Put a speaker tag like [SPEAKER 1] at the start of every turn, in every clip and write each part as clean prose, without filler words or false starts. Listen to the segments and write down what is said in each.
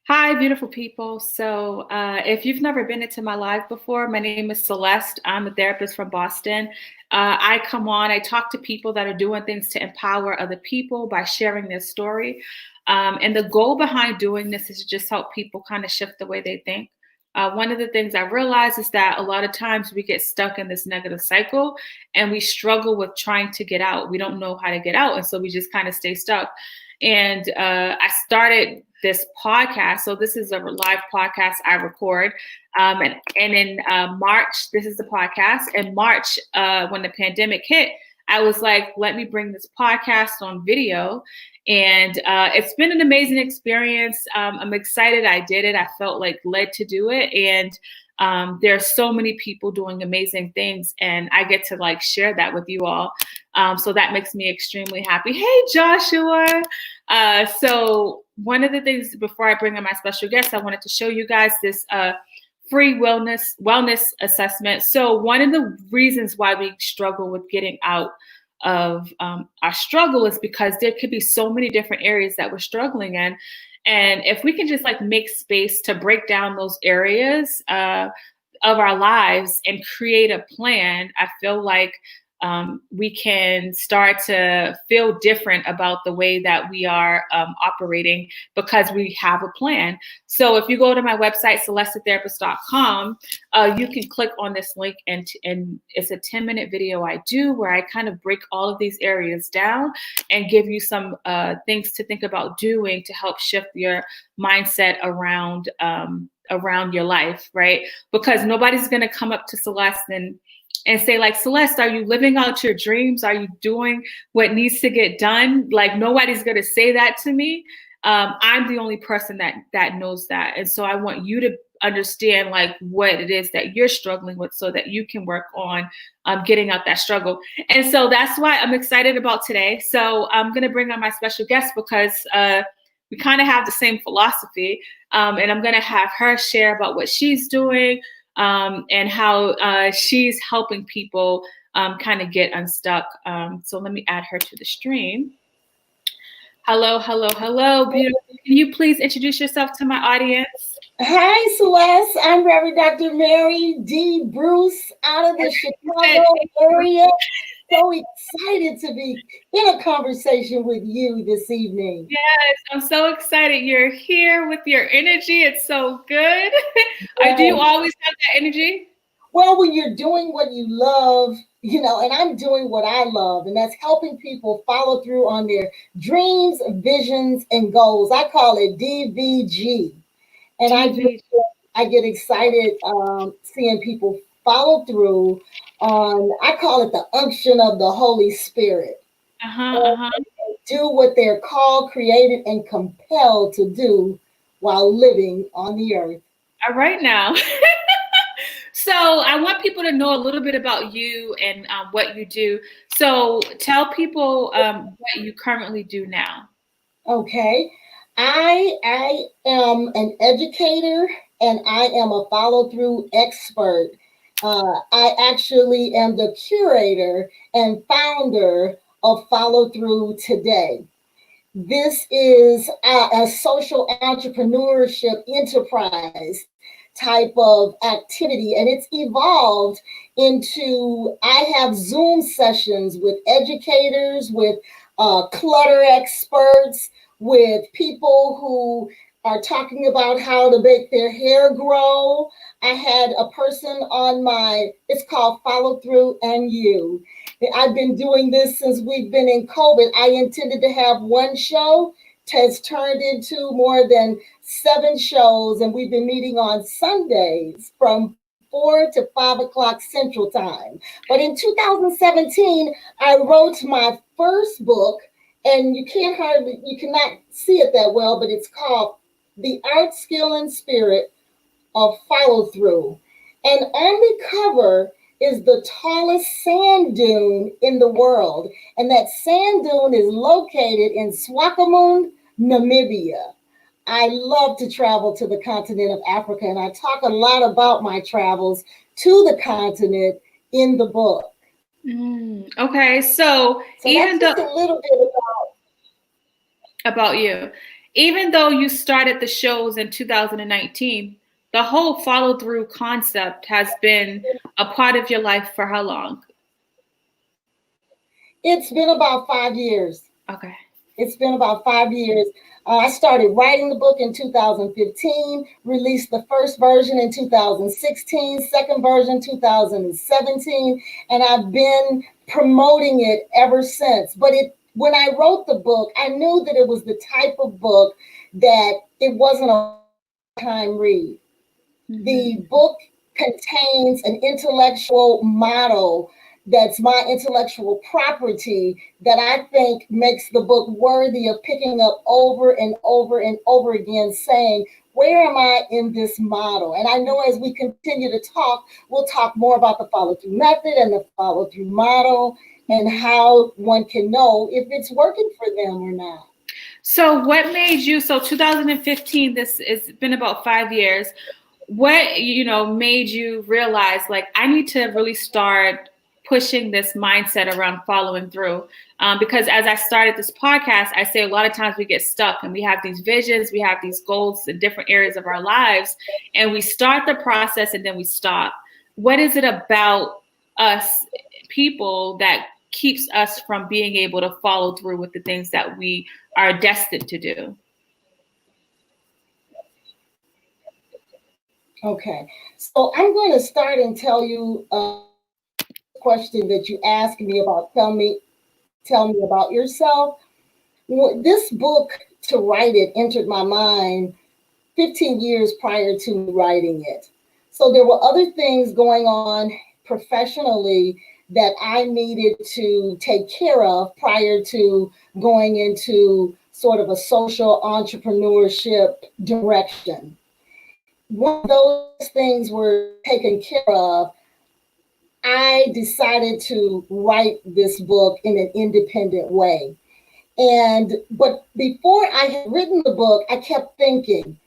[SPEAKER 1] Hi, beautiful people. If you've never been into my live before, my name is Celeste. I'm a therapist from Boston. I come on, I talk to people that are doing things to empower other people by sharing their story. And the goal behind doing this is to just help people kind of shift the way they think. One of the things I realize is that a lot of times we get stuck in this negative cycle and we struggle with trying to get out. We don't know how to get out. And so we just kind of stay stuck. And I started this podcast. So this is a live podcast I record. And in March, this is the podcast. In March, when the pandemic hit, I was like, let me bring this podcast on video. And it's been an amazing experience. I'm excited I did it. I felt like led to do it. And there are so many people doing amazing things, and I get to like share that with you all. So that makes me extremely happy. Hey, Joshua. So one of the things before I bring on my special guest, I wanted to show you guys this free wellness assessment. So one of the reasons why we struggle with getting out of our struggle is because there could be so many different areas that we're struggling in. And if we can just like make space to break down those areas of our lives and create a plan, I feel like we can start to feel different about the way that we are operating because we have a plan. So if you go to my website, celestetherapist.com, you can click on this link and it's a 10-minute video I do where I kind of break all of these areas down and give you some things to think about doing to help shift your mindset around your life, right? Because nobody's going to come up to Celeste and say like, Celeste, are you living out your dreams? Are you doing what needs to get done? Like nobody's going to say that to me. I'm the only person that knows that. And so I want you to understand like what it is that you're struggling with so that you can work on getting out that struggle. And so that's why I'm excited about today. So I'm going to bring on my special guest because we kind of have the same philosophy. And I'm going to have her share about what she's doing, and how she's helping people kind of get unstuck. So let me add her to the stream. Hello, beautiful. Can you please introduce yourself to my audience?
[SPEAKER 2] Hi, Celeste. I'm Reverend Dr. Mary D. Bruce out of the Chicago area. So excited to be in a conversation with you this evening.
[SPEAKER 1] Yes, I'm so excited you're here with your energy. It's so good.
[SPEAKER 2] Yes.
[SPEAKER 1] Do you always have that energy?
[SPEAKER 2] Well, when you're doing what you love, and I'm doing what I love, and that's helping people follow through on their dreams, visions, and goals. I call it DV&G. And I get excited seeing people follow through on, I call it the unction of the Holy Spirit. Do what they're called, created, and compelled to do while living on the earth.
[SPEAKER 1] All right now. So I want people to know a little bit about you and what you do. So tell people what you currently do now.
[SPEAKER 2] Okay. I am an educator and I am a follow-through expert. I actually am the curator and founder of Follow Through Today. This is a social entrepreneurship enterprise type of activity, and it's evolved into, I have Zoom sessions with educators, with clutter experts, with people who are talking about how to make their hair grow. I had a person on it's called Follow Through and You. I've been doing this since we've been in COVID. I intended to have one show, has turned into more than 7 shows, and we've been meeting on Sundays from 4 to 5 o'clock Central Time. But in 2017, I wrote my first book, and you cannot see it that well, but it's called The Art, Skill, and Spirit of Follow Through. And on the cover is the tallest sand dune in the world. And that sand dune is located in Swakopmund, Namibia. I love to travel to the continent of Africa, and I talk a lot about my travels to the continent in the book.
[SPEAKER 1] Okay, so even
[SPEAKER 2] that's just a little bit
[SPEAKER 1] about you. even though you started the shows in 2019, the whole follow through concept has been a part of your life for how long?
[SPEAKER 2] It's been about 5 years.
[SPEAKER 1] Okay.
[SPEAKER 2] It's been about 5 years. I started writing the book in 2015, released the first version in 2016, second version 2017, and I've been promoting it ever since. But when I wrote the book, I knew that it was the type of book that it wasn't a time read.
[SPEAKER 1] Mm-hmm.
[SPEAKER 2] The book contains an intellectual model that's my intellectual property that I think makes the book worthy of picking up over and over and over again, saying, where am I in this model? And I know as we continue to talk, we'll talk more about the follow through method and the follow through model and how one can know if it's working for them or not.
[SPEAKER 1] So what made you, so 2015, this has been about 5 years. What, made you realize, like, I need to really start pushing this mindset around following through? Because as I started this podcast, I say a lot of times we get stuck and we have these visions, we have these goals in different areas of our lives, and we start the process and then we stop. What is it about us people that keeps us from being able to follow through with the things that we are destined to do?
[SPEAKER 2] Okay, so I'm going to start and tell you a question that you asked me about. Tell me about yourself. This book, to write it, entered my mind 15 years prior to writing it. So there were other things going on professionally that I needed to take care of prior to going into sort of a social entrepreneurship direction. When those things were taken care of, I decided to write this book in an independent way. But before I had written the book, I kept thinking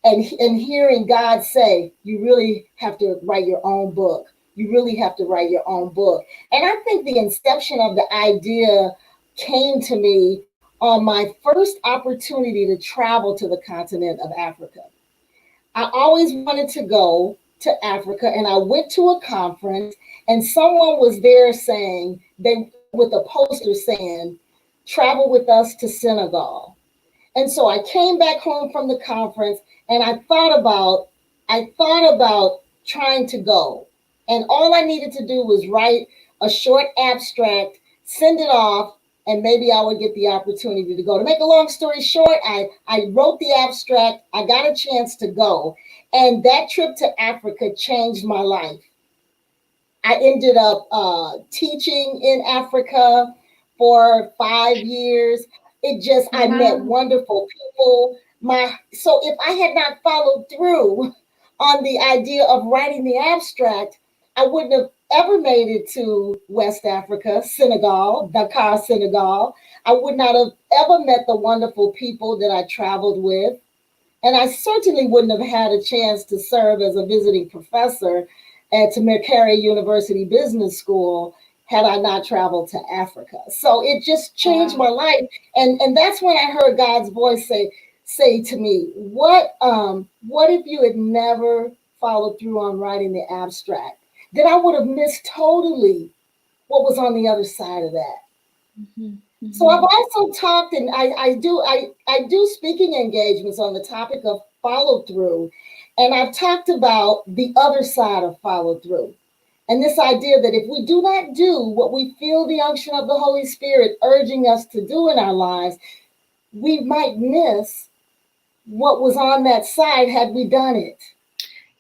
[SPEAKER 2] and hearing God say, you really have to write your own book. You really have to write your own book. And I think the inception of the idea came to me on my first opportunity to travel to the continent of Africa. I always wanted to go to Africa, and I went to a conference, and someone was there saying, with a poster saying, travel with us to Senegal. And so I came back home from the conference, and I thought about trying to go. And all I needed to do was write a short abstract, send it off, and maybe I would get the opportunity to go. To make a long story short, I wrote the abstract, I got a chance to go, and that trip to Africa changed my life. I ended up teaching in Africa for 5 years. I met wonderful people. So if I had not followed through on the idea of writing the abstract, I wouldn't have ever made it to West Africa, Senegal, Dakar, Senegal. I would not have ever met the wonderful people that I traveled with. And I certainly wouldn't have had a chance to serve as a visiting professor at Makerere University Business School had I not traveled to Africa. So it just changed my life. And that's when I heard God's voice say to me, what if you had never followed through on writing the abstract? Then I would have missed totally what was on the other side of that. Mm-hmm. Mm-hmm. So I've also talked, and I do speaking engagements on the topic of follow through, and I've talked about the other side of follow through, and this idea that if we do not do what we feel the unction of the Holy Spirit urging us to do in our lives, we might miss what was on that side had we done it.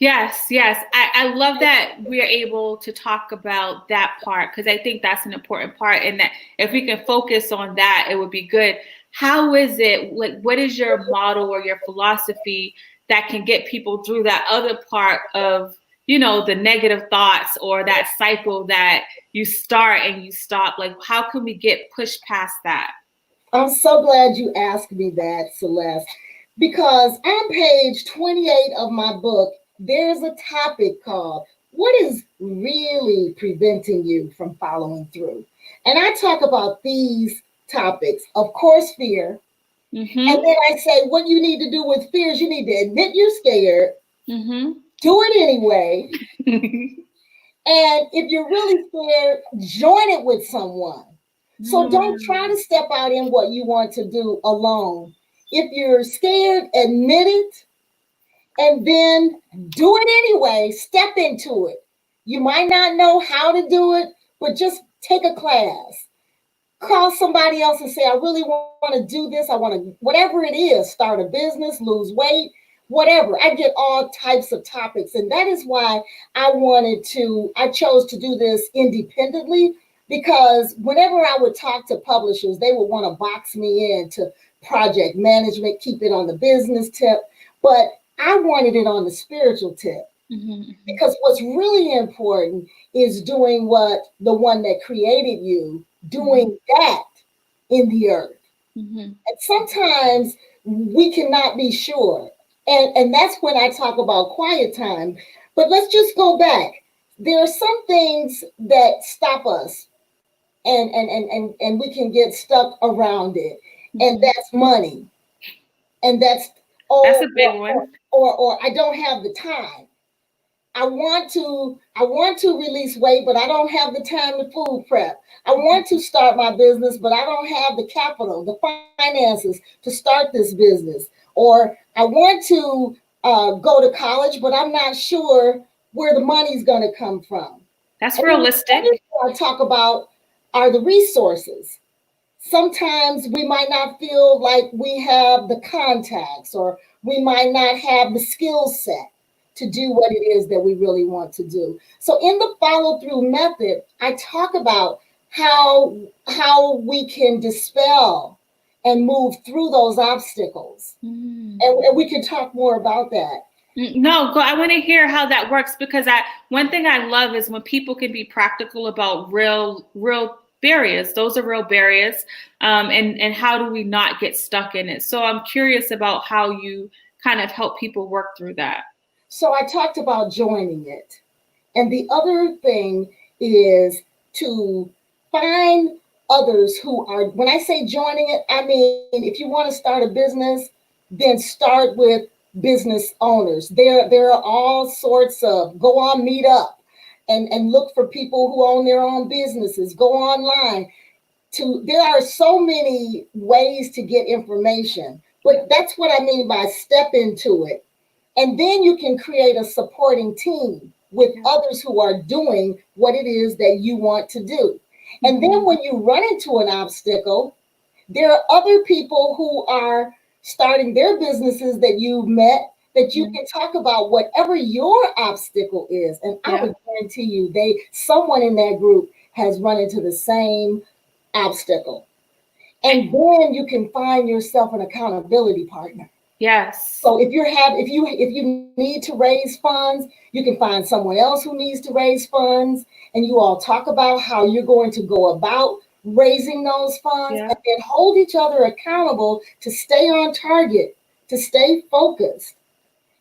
[SPEAKER 1] Yes. I love that we're able to talk about that part, because I think that's an important part, and that if we can focus on that, it would be good. How is it, like, what is your model or your philosophy that can get people through that other part of, the negative thoughts or that cycle that you start and you stop? Like, how can we get pushed past that?
[SPEAKER 2] I'm so glad you asked me that, Celeste, because on page 28 of my book, there's a topic called, what is really preventing you from following through? And I talk about these topics. Of course, fear. And then I say, what you need to do with fear is you need to admit you're scared, do it anyway. And if you're really scared, join it with someone. So don't try to step out in what you want to do alone. If you're scared, admit it, and then do it anyway. Step into it. You might not know how to do it, but just take a class. Call somebody else and say, I really want to do this. I want to, whatever it is, start a business, lose weight, whatever. I get all types of topics. And that is why I chose to do this independently, because whenever I would talk to publishers, they would want to box me into project management, keep it on the business tip. But I wanted it on the spiritual tip. Because what's really important is doing what the one that created you, doing that in the earth. And sometimes we cannot be sure. And that's when I talk about quiet time. But let's just go back. There are some things that stop us, and we can get stuck around it. And that's money. And that's
[SPEAKER 1] a big one.
[SPEAKER 2] Or I don't have the time. I want to release weight, but I don't have the time to food prep. I want to start my business, but I don't have the capital, the finances to start this business. Or I want to go to college, but I'm not sure where the money's going to come from.
[SPEAKER 1] That's realistic.
[SPEAKER 2] I talk about are the resources. Sometimes we might not feel like we have the contacts, or we might not have the skill set to do what it is that we really want to do. So in the follow-through method, I talk about how we can dispel and move through those obstacles. And we can talk more about that.
[SPEAKER 1] No, I want to hear how that works, because one thing I love is when people can be practical about real barriers. Those are real barriers. And how do we not get stuck in it? So I'm curious about how you kind of help people work through that.
[SPEAKER 2] So I talked about joining it. And the other thing is to find others who are, when I say joining it, I mean, if you want to start a business, then start with business owners. There are all sorts of, go on Meetup and look for people who own their own businesses. Go online. There are so many ways to get information, but that's what I mean by step into it. And then you can create a supporting team with others who are doing what it is that you want to do. And then when you run into an obstacle, there are other people who are starting their businesses that you've met, that you can talk about whatever your obstacle is. And I would guarantee you someone in that group has run into the same obstacle. And then you can find yourself an accountability partner.
[SPEAKER 1] Yes.
[SPEAKER 2] So if you need to raise funds, you can find someone else who needs to raise funds, and you all talk about how you're going to go about raising those funds, and then hold each other accountable to stay on target, to stay focused.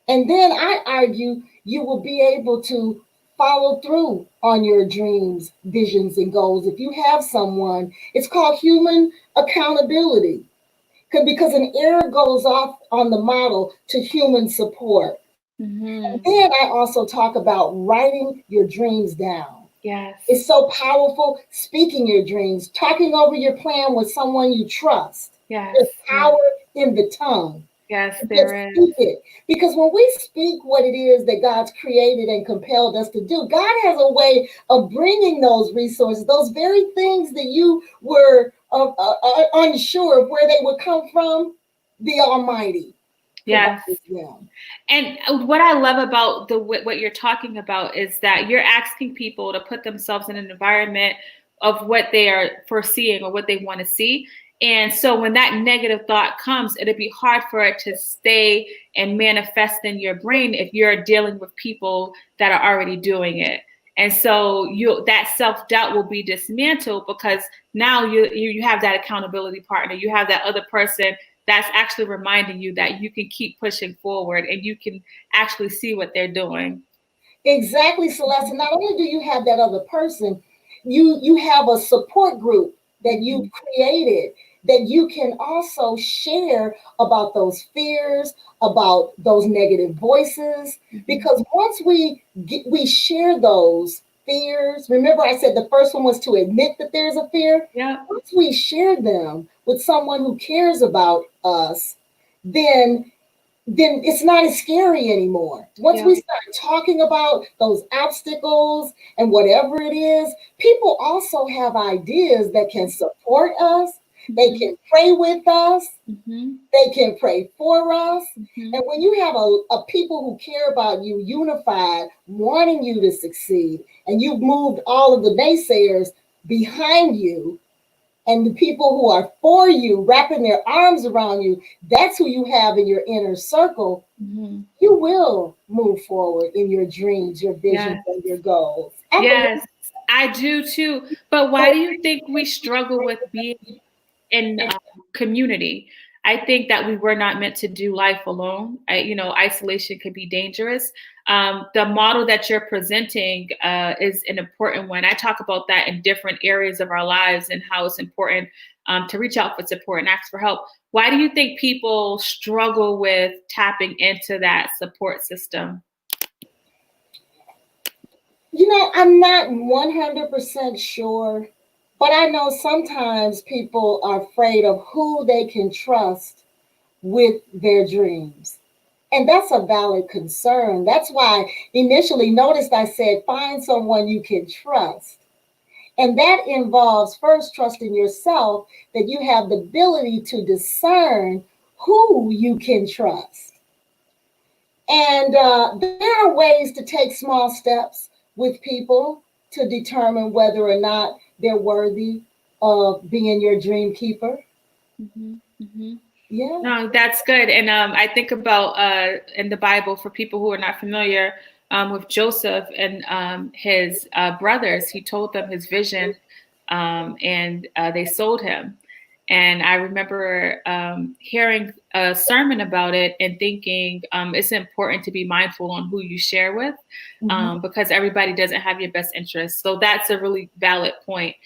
[SPEAKER 2] And then I argue you will be able to follow through on your dreams, visions, and goals. If you have someone, it's called human accountability. Because an error goes off on the model to human support. And then I also talk about writing your dreams down.
[SPEAKER 1] Yes.
[SPEAKER 2] It's so powerful. Speaking your dreams, talking over your plan with someone you trust.
[SPEAKER 1] Yes.
[SPEAKER 2] There's power in the tongue.
[SPEAKER 1] Yes, there is.
[SPEAKER 2] Speak it. Because when we speak what it is that God's created and compelled us to do, God has a way of bringing those resources, those very things that you were unsure of where they would come from, the Almighty.
[SPEAKER 1] Yes. And what I love about what you're talking about is that you're asking people to put themselves in an environment of what they are foreseeing or what they want to see. And so when that negative thought comes, it'll be hard for it to stay and manifest in your brain if you're dealing with people that are already doing it. And so that self-doubt will be dismantled, because now you have that accountability partner. You have that other person that's actually reminding you that you can keep pushing forward and you can actually see what they're doing.
[SPEAKER 2] Exactly, Celeste. Not only do you have that other person, you have a support group that you've created that you can also share about those fears, about those negative voices, because once we share those fears, remember I said the first one was to admit that there's a fear.
[SPEAKER 1] Yeah.
[SPEAKER 2] Once we share them with someone who cares about us, then it's not as scary anymore. Once we start talking about those obstacles and whatever it is, people also have ideas that can support us. They can pray with us. They can pray for us. And when you have a people who care about you, unified, wanting you to succeed, and you've moved all of the naysayers behind you, and the people who are for you, wrapping their arms around you, that's who you have in your inner circle. You will move forward in your dreams, your visions, and your goals.
[SPEAKER 1] Yes, I do too. But why do you think we struggle with being in community? I think that we were not meant to do life alone. Isolation could be dangerous. The model that you're presenting is an important one. I talk about that in different areas of our lives and how it's important to reach out for support and ask for help. Why do you think people struggle with tapping into that support system?
[SPEAKER 2] I'm not 100% sure, but I know sometimes people are afraid of who they can trust with their dreams. And that's a valid concern. That's why initially, noticed I said, find someone you can trust. And that involves first trusting yourself that you have the ability to discern who you can trust. And there are ways to take small steps with people to determine whether or not they're worthy of being your dream keeper. Yeah.
[SPEAKER 1] No, that's good. And I think about in the Bible, for people who are not familiar with Joseph and his brothers, he told them his vision and they sold him. And I remember hearing a sermon about it and thinking it's important to be mindful on who you share with because everybody doesn't have your best interests. So that's a really valid point,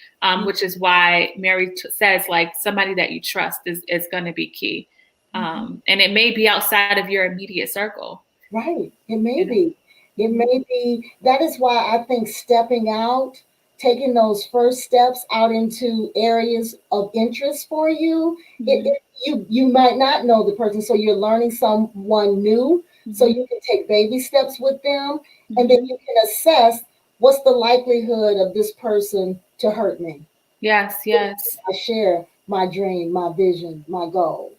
[SPEAKER 1] which is why Mary says, like, somebody that you trust is going to be key. And it may be outside of your immediate circle.
[SPEAKER 2] Right. It may be. It may be. That is why I think stepping out, taking those first steps out into areas of interest for you, you might not know the person, so you're learning someone new, so you can take baby steps with them, and then you can assess what's the likelihood of this person to hurt me.
[SPEAKER 1] Yes.
[SPEAKER 2] I share my dream, my vision, my goal.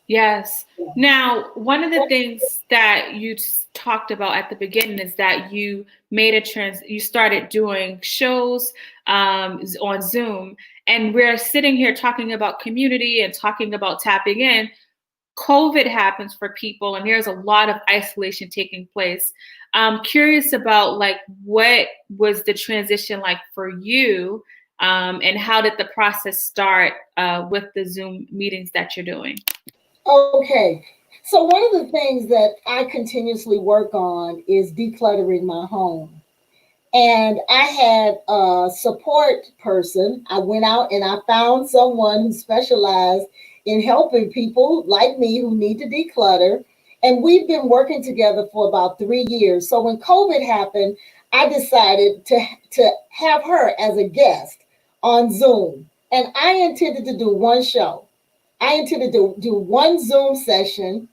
[SPEAKER 1] Yes. Now, one of the things that you talked about at the beginning is that you made you started doing shows on Zoom, and we're sitting here talking about community and talking about tapping in. COVID happens for people, and there's a lot of isolation taking place. I'm curious about, like, what was the transition like for you, and how did the process start with the Zoom meetings that you're doing?
[SPEAKER 2] Okay. So one of the things that I continuously work on is decluttering my home. And I had a support person. I went out and I found someone who specialized in helping people like me who need to declutter. And we've been working together for about 3 years. So when COVID happened, I decided to have her as a guest on Zoom. And I intended to do one show. I intended to do one Zoom session.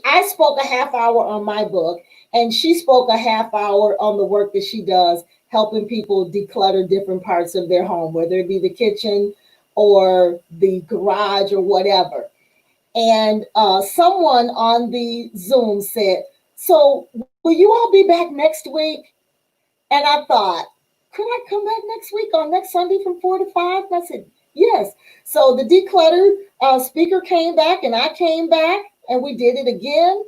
[SPEAKER 2] I spoke a half hour on my book, and she spoke a half hour on the work that she does, helping people declutter different parts of their home, whether it be the kitchen or the garage or whatever. And someone on the Zoom said, "So will you all be back next week?" And I thought, could I come back next week on next Sunday from 4 to 5? And I said, yes. So the declutter speaker came back and I came back and we did it again.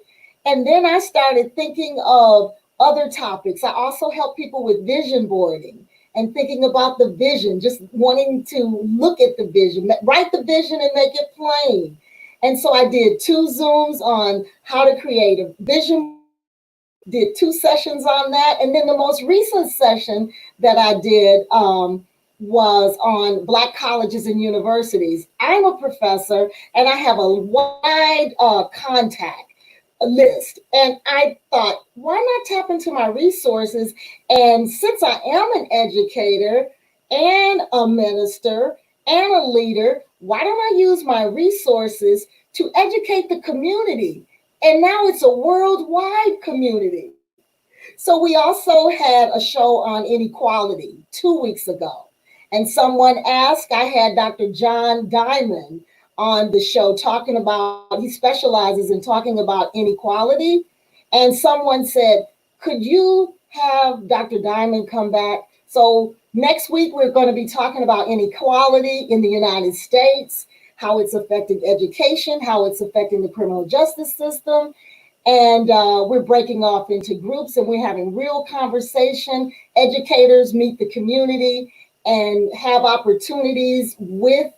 [SPEAKER 2] And then I started thinking of other topics. I also help people with vision boarding and thinking about the vision, just wanting to look at the vision, write the vision and make it plain. And so I did 2 Zooms on how to create a vision, did 2 sessions on that. And then the most recent session that I did was on Black colleges and universities. I'm a professor and I have a wide contact list. And I thought, why not tap into my resources? And since I am an educator and a minister and a leader, why don't I use my resources to educate the community? And now it's a worldwide community. So we also had a show on inequality 2 weeks ago. And someone asked, I had Dr. John Diamond on the show talking about, he specializes in talking about inequality. And someone said, could you have Dr. Diamond come back? So next week, we're going to be talking about inequality in the United States, how it's affecting education, how it's affecting the criminal justice system. And we're breaking off into groups and we're having real conversation. Educators meet the community and have opportunities with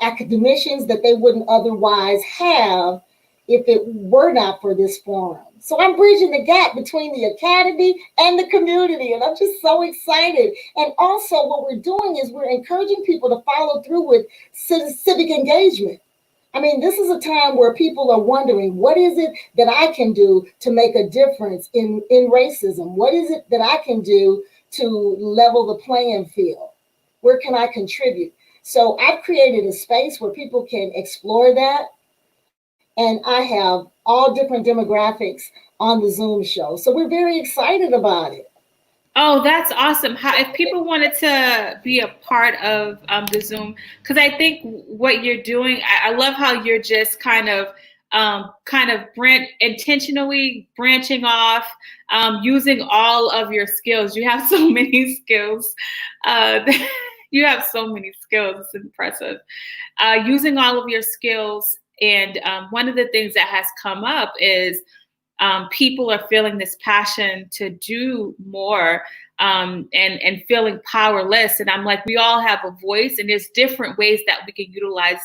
[SPEAKER 2] academicians that they wouldn't otherwise have if it were not for this forum. So I'm bridging the gap between the academy and the community, and I'm just so excited. And also what we're doing is we're encouraging people to follow through with civic engagement. I mean, this is a time where people are wondering, what is it that I can do to make a difference in racism? What is it that I can do to level the playing field? Where can I contribute? So I've created a space where people can explore that. And I have all different demographics on the Zoom show. So we're very excited about it.
[SPEAKER 1] Oh, that's awesome. If people wanted to be a part of the Zoom, because I think what you're doing, I love how you're just kind of intentionally branching off, using all of your skills. You have so many skills. You have so many skills. It's impressive. Using all of your skills. And one of the things that has come up is people are feeling this passion to do more and feeling powerless. And I'm like, we all have a voice, and there's different ways that we can utilize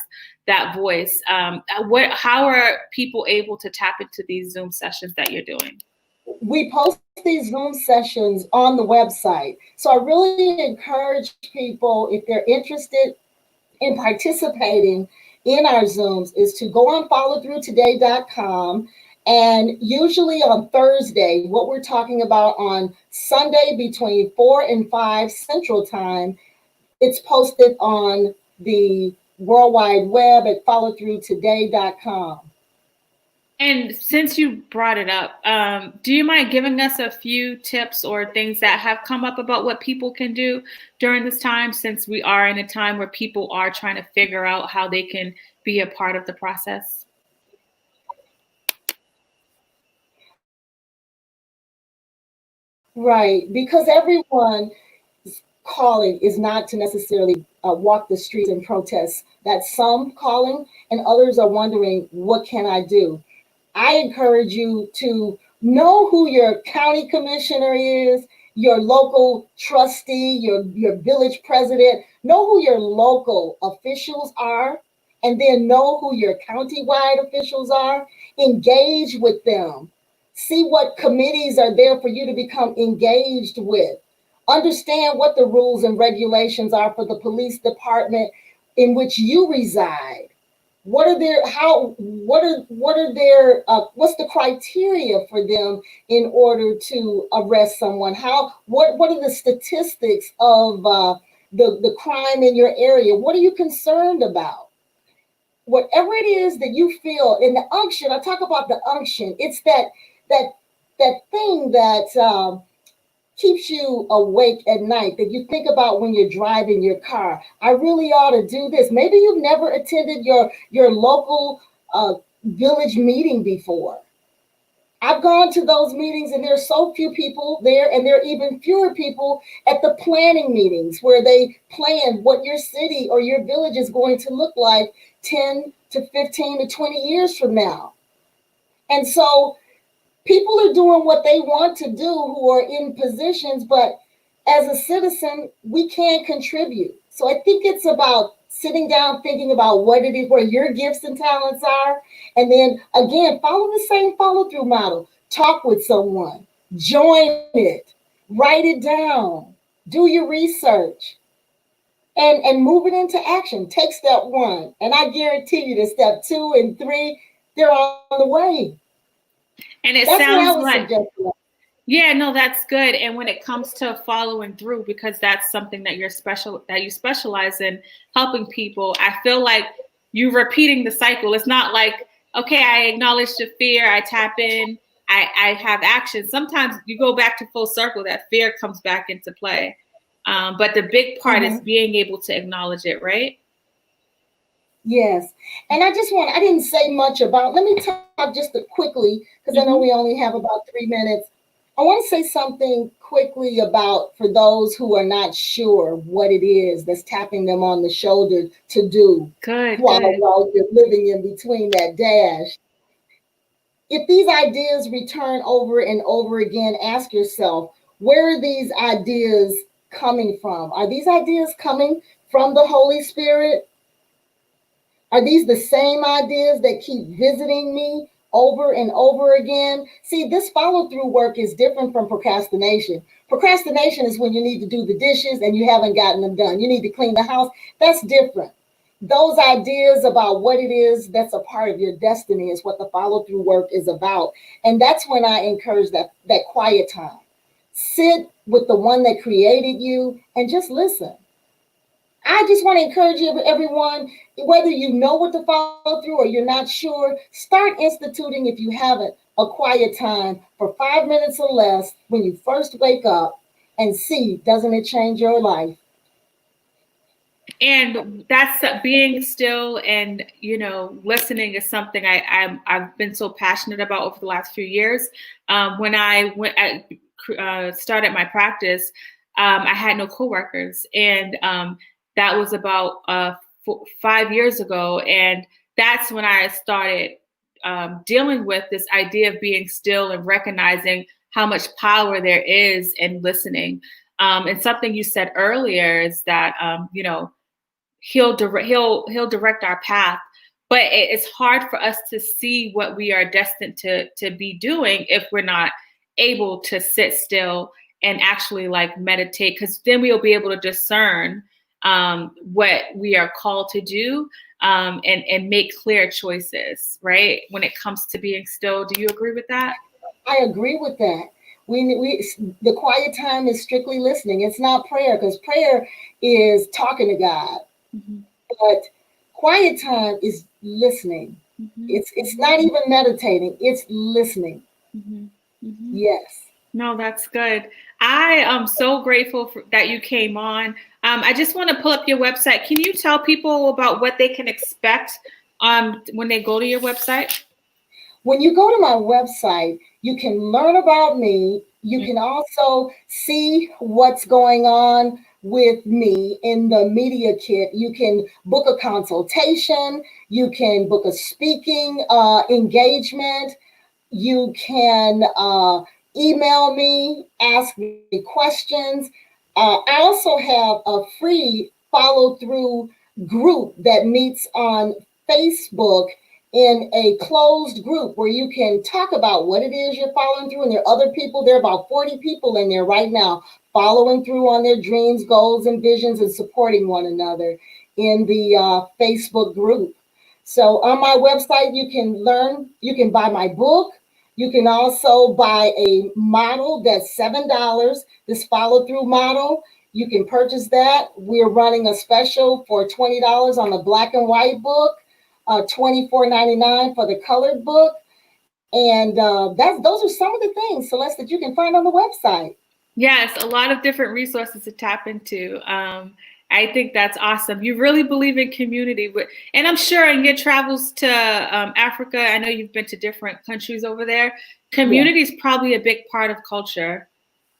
[SPEAKER 1] that voice. How are people able to tap into these Zoom sessions that you're doing?
[SPEAKER 2] We post these Zoom sessions on the website. So I really encourage people, if they're interested in participating in our Zooms, is to go on followthroughtoday.com. And usually on Thursday, what we're talking about on Sunday between 4 and 5 Central Time, it's posted on the World Wide Web at followthroughtoday.com.
[SPEAKER 1] And since you brought it up, do you mind giving us a few tips or things that have come up about what people can do during this time, since we are in a time where people are trying to figure out how they can be a part of the process?
[SPEAKER 2] Right, because everyone's calling is not to necessarily walk the streets and protest. That's some calling, and others are wondering, what can I do? I encourage you to know who your county commissioner is, your local trustee, your village president. Know who your local officials are, and then know who your county-wide officials are. Engage with them. See what committees are there for you to become engaged with. Understand what the rules and regulations are for the police department in which you reside. What are their what's the criteria for them in order to arrest someone? What are the statistics of the crime in your area? What are you concerned about? Whatever it is that you feel in the unction, I talk about the unction. It's that thing that keeps you awake at night, that you think about when you're driving your car. I really ought to do this. Maybe you've never attended your local village meeting before. I've gone to those meetings and there's so few people there, and there are even fewer people at the planning meetings where they plan what your city or your village is going to look like 10 to 15 to 20 years from now. And so people are doing what they want to do who are in positions, but as a citizen, we can't contribute. So I think it's about sitting down, thinking about what it is, where your gifts and talents are. And then again, follow the same follow through model. Talk with someone, join it, write it down, do your research. and move it into action. Take step one. And I guarantee you that step 2 and 3, they're on the way.
[SPEAKER 1] And it
[SPEAKER 2] That's what I
[SPEAKER 1] sounds
[SPEAKER 2] would
[SPEAKER 1] like,
[SPEAKER 2] suggest.
[SPEAKER 1] yeah, no, that's good. And when it comes to following through, because that's something that you specialize in, helping people, I feel like you're repeating the cycle. It's not like, okay, I acknowledge the fear, I tap in, I have action. Sometimes you go back to full circle, that fear comes back into play. But the big part is being able to acknowledge it, right?
[SPEAKER 2] Yes. And I didn't say much about, let me talk just quickly, because I know we only have about 3 minutes. I want to say something quickly about, for those who are not sure what it is that's tapping them on the shoulder to do while you're living in between that dash. If these ideas return over and over again, ask yourself, where are these ideas coming from? Are these ideas coming from the Holy Spirit? Are these the same ideas that keep visiting me over and over again? See, this follow through work is different from procrastination. Procrastination is when you need to do the dishes and you haven't gotten them done. You need to clean the house. That's different. Those ideas about what it is that's a part of your destiny is what the follow through work is about. And that's when I encourage that quiet time. Sit with the one that created you and just listen. I just want to encourage everyone, whether you know what to follow through or you're not sure, start instituting, if you haven't, a quiet time for 5 minutes or less when you first wake up, and see, doesn't it change your life?
[SPEAKER 1] And that's being still and, listening is something I've been so passionate about over the last few years. When I started my practice, I had no coworkers, and that was about 5 years ago. And that's when I started dealing with this idea of being still and recognizing how much power there is in listening. And something you said earlier is that, he'll direct our path, but it's hard for us to see what we are destined to be doing if we're not able to sit still and actually like meditate, because then we'll be able to discern what we are called to do, and make clear choices, right? When it comes to being still. Do you agree with that?
[SPEAKER 2] I agree with that. The quiet time is strictly listening. It's not prayer, because prayer is talking to God. But quiet time is listening. It's not even meditating. It's listening. Yes.
[SPEAKER 1] No, that's good. I am so grateful that you came on. I just want to pull up your website. Can you tell people about what they can expect when they go to your website?
[SPEAKER 2] When you go to my website, you can learn about me. You can also see what's going on with me in the media kit. You can book a consultation. You can book a speaking engagement. You can email me, ask me questions. I also have a free follow through group that meets on Facebook, in a closed group where you can talk about what it is you're following through. And there are other people, there are about 40 people in there right now following through on their dreams, goals, and visions, and supporting one another in the Facebook group. So on my website, you can buy my book. You can also buy a model that's $7, this follow through model. You can purchase that. We're running a special for $20 on the black and white book. $24.99 for the colored book. And those are some of the things, Celeste, that you can find on the website.
[SPEAKER 1] Yes, a lot of different resources to tap into. I think that's awesome. You really believe in community. And I'm sure in your travels to Africa, I know you've been to different countries over there. Community is probably a big part of culture.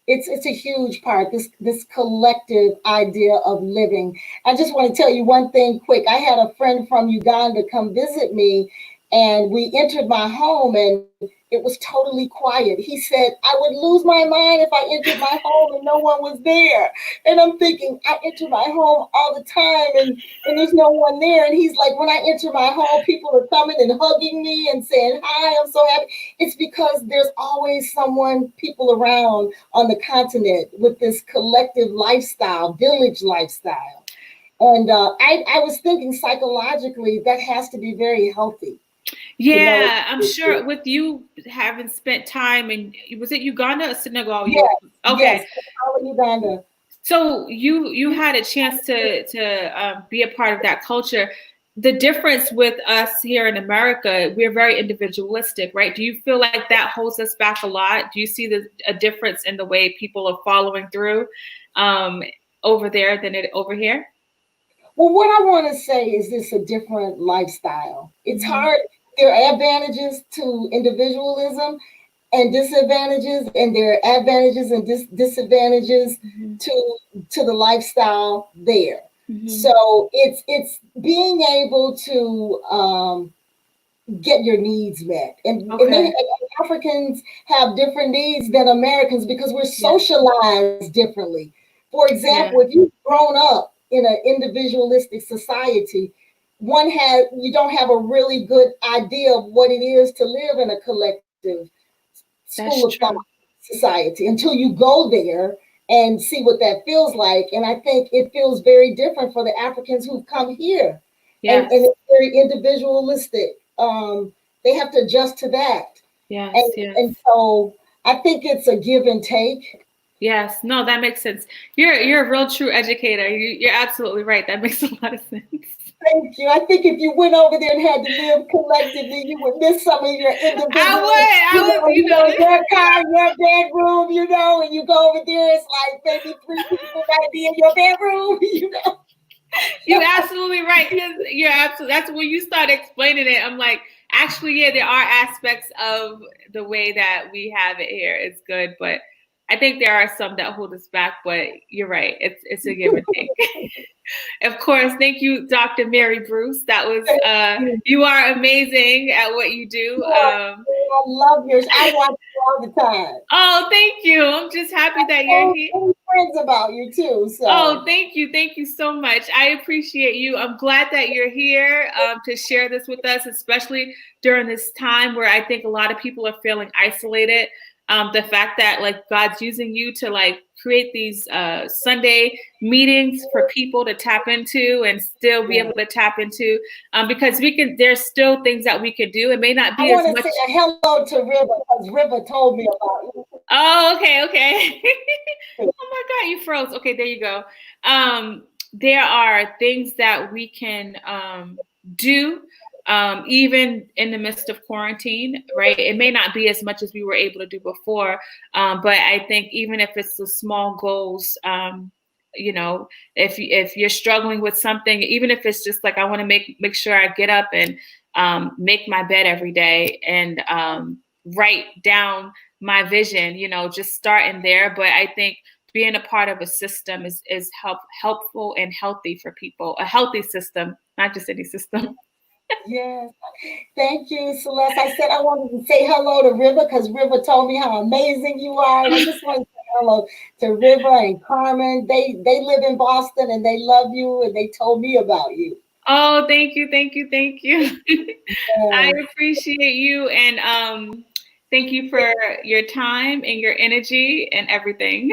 [SPEAKER 2] It's a huge part, this collective idea of living. I just want to tell you one thing quick. I had a friend from Uganda come visit me, and we entered my home, and it was totally quiet. He said, I would lose my mind if I entered my home and no one was there. And I'm thinking, I enter my home all the time and there's no one there. And he's like, when I enter my home, people are coming and hugging me and saying, hi, I'm so happy. It's because there's always people around on the continent with this collective lifestyle, village lifestyle. And I was thinking psychologically that has to be very healthy to know.
[SPEAKER 1] Yeah, I'm sure with you having spent time in, was it Uganda or Senegal? You,
[SPEAKER 2] Yes, yes,
[SPEAKER 1] okay.
[SPEAKER 2] Uganda.
[SPEAKER 1] So you had a chance to be a part of that culture. The difference with us here in America, we're very individualistic, right? Do you feel like that holds us back a lot? Do you see a difference in the way people are following through um, over there than it over here?
[SPEAKER 2] Well, what I want to say is this a different lifestyle. It's
[SPEAKER 1] Mm-hmm.
[SPEAKER 2] hard. There are advantages to individualism and disadvantages, and there are advantages and disadvantages
[SPEAKER 1] Mm-hmm.
[SPEAKER 2] to the lifestyle there.
[SPEAKER 1] Mm-hmm.
[SPEAKER 2] So it's being able to get your needs met,
[SPEAKER 1] Okay.
[SPEAKER 2] and Africans have different needs than Americans because we're
[SPEAKER 1] Yeah.
[SPEAKER 2] socialized differently. For
[SPEAKER 1] Yeah.
[SPEAKER 2] example, if you've grown up in an individualistic society, you don't have a really good idea of what it is to live in a collective
[SPEAKER 1] That's
[SPEAKER 2] school of thought
[SPEAKER 1] true.
[SPEAKER 2] society until you go there and see what that feels like. And I think it feels very different for the Africans who've come here. And
[SPEAKER 1] Yes.
[SPEAKER 2] it's very individualistic. They have to adjust to that.
[SPEAKER 1] Yes.
[SPEAKER 2] And,
[SPEAKER 1] Yes.
[SPEAKER 2] and so I think it's a give and take.
[SPEAKER 1] Yes. No, that makes sense. You're a real true educator. You're absolutely right. That makes a lot of sense.
[SPEAKER 2] Thank you. I think if you went over there and had to live collectively, you would miss some of your individual,
[SPEAKER 1] I would,
[SPEAKER 2] your car, your bedroom, and you go over there, it's like maybe three people gotta be in your bedroom,
[SPEAKER 1] you're absolutely right. Because you're absolutely, that's when you start explaining it. I'm like, actually, yeah, there are aspects of the way that we have it here. It's good, but I think there are some that hold us back. But you're right. It's a give and take. Of course, thank you, Dr. Mary Bruce. That was you are amazing at what you do.
[SPEAKER 2] I love yours. I watch you all the time.
[SPEAKER 1] Oh, thank you. I'm just happy that you're here.
[SPEAKER 2] Friends about you too. So.
[SPEAKER 1] Oh, thank you. Thank you so much. I appreciate you. I'm glad that you're here to share this with us, especially during this time where I think a lot of people are feeling isolated. The fact that like God's using you to like create these Sunday meetings for people to tap into and still be able to tap into because there's still things that we could do. It may not be
[SPEAKER 2] I
[SPEAKER 1] as
[SPEAKER 2] want to
[SPEAKER 1] much.
[SPEAKER 2] say a hello to River because River told me about you.
[SPEAKER 1] Oh, okay. Oh my God, you froze. Okay, there you go. There are things that we can do even in the midst of quarantine, right? It may not be as much as we were able to do before, but I think even if it's the small goals, if you're struggling with something, even if it's just like I want to make sure I get up and make my bed every day and write down my vision, just starting there. But I think being a part of a system is helpful and healthy for people. A healthy system, not just any system.
[SPEAKER 2] Yes. Thank you, Celeste. I said I wanted to say hello to River because River told me how amazing you are. And I just want to say hello to River and Carmen. They live in Boston and they love you and they told me about you.
[SPEAKER 1] Oh, thank you, thank you, thank you. I
[SPEAKER 2] Yes.
[SPEAKER 1] appreciate you and thank you for your time and your energy and everything.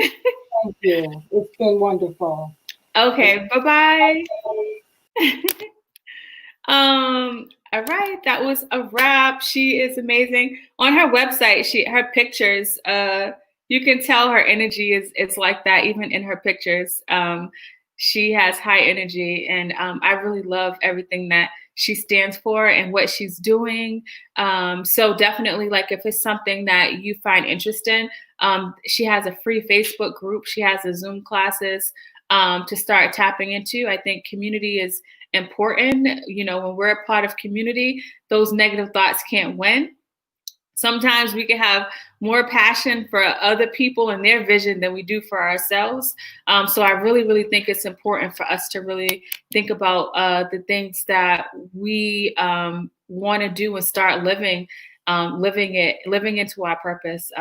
[SPEAKER 2] Thank you. It's been wonderful.
[SPEAKER 1] Okay, bye-bye. All right, that was a wrap. She is amazing. On her website, her pictures, you can tell her energy is like that, even in her pictures. She has high energy, and I really love everything that she stands for and what she's doing. So definitely, like if it's something that you find interesting, she has a free Facebook group. She has the Zoom classes to start tapping into. I think community is important. When we're a part of community, those negative thoughts can't win. Sometimes we can have more passion for other people and their vision than we do for ourselves. So I really, really think it's important for us to really think about the things that we want to do and start living into our purpose.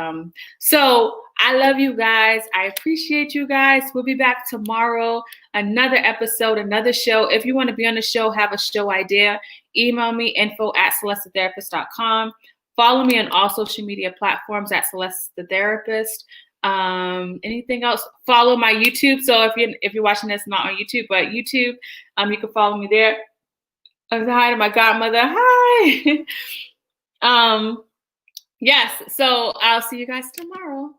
[SPEAKER 1] So I love you guys. I appreciate you guys. We'll be back tomorrow. Another episode, another show. If you want to be on the show, have a show idea, email me info@celestetherapist.com. Follow me on all social media platforms at Celeste the Therapist. Anything else? Follow my YouTube. So if you're watching this not on YouTube, but YouTube, you can follow me there. Hi to my godmother. Hi. Yes. So I'll see you guys tomorrow.